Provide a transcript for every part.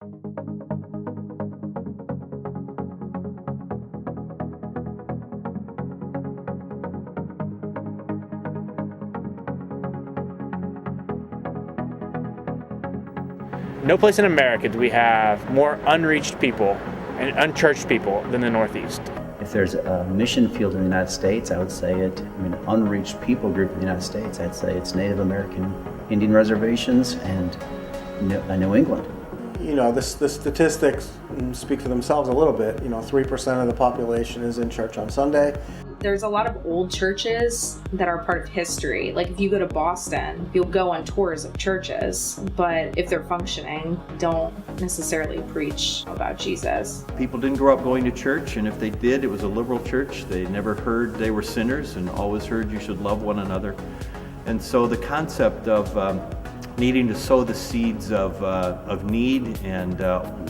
No place in America do we have more unreached people and unchurched people than the Northeast. If there's a mission field in the United States, I would say unreached people group in the United States, I'd say it's Native American Indian reservations and New England. The statistics speak for themselves a little bit. 3% of the population is in church on Sunday. There's a lot of old churches that are part of history. Like if you go to Boston, you'll go on tours of churches, but if they're functioning, don't necessarily preach about Jesus. People didn't grow up going to church, and if they did, it was a liberal church. They never heard they were sinners and always heard you should love one another. And so the concept of needing to sow the seeds of need and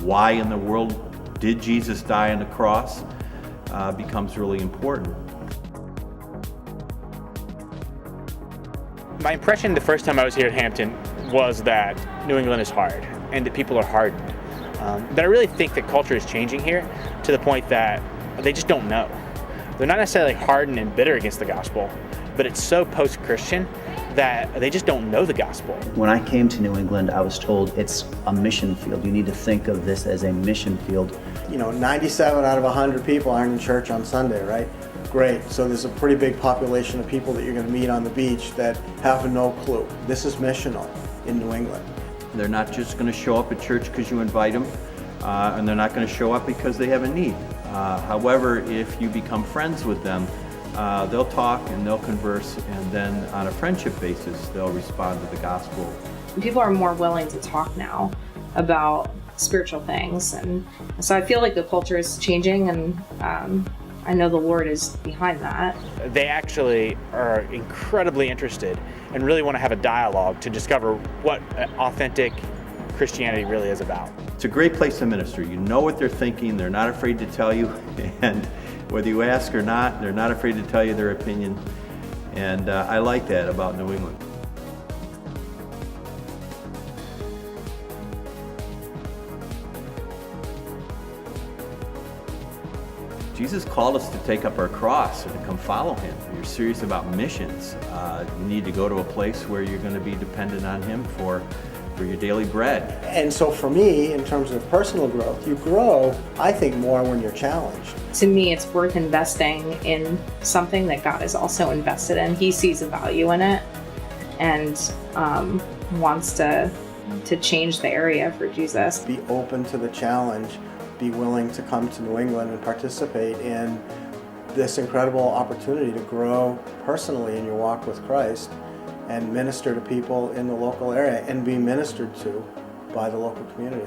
why in the world did Jesus die on the cross becomes really important. My impression the first time I was here at Hampton was that New England is hard and that people are hardened. But I really think that culture is changing here to the point that they just don't know. They're not necessarily hardened and bitter against the gospel, but it's so post-Christian that they just don't know the gospel. When I came to New England, I was told it's a mission field. You need to think of this as a mission field. 97 out of 100 people aren't in church on Sunday, right? Great. So there's a pretty big population of people that you're going to meet on the beach that have no clue. This is missional in New England. They're not just going to show up at church because you invite them, and they're not going to show up because they have a need. However, if you become friends with them, they'll talk and they'll converse, and then on a friendship basis, they'll respond to the gospel. People are more willing to talk now about spiritual things, and so I feel like the culture is changing, and I know the Lord is behind that. They actually are incredibly interested and really want to have a dialogue to discover what authentic Christianity really is about. It's a great place to minister. You know what they're thinking, they're not afraid to tell you, and whether you ask or not, they're not afraid to tell you their opinion, and I like that about New England. Jesus called us to take up our cross and to come follow Him. If you're serious about missions, you need to go to a place where you're going to be dependent on Him for your daily bread. And so for me, in terms of personal growth, you grow, I think, more when you're challenged. To me, it's worth investing in something that God is also invested in. He sees a value in it and wants to change the area for Jesus. Be open to the challenge. Be willing to come to New England and participate in this incredible opportunity to grow personally in your walk with Christ and minister to people in the local area and be ministered to by the local community.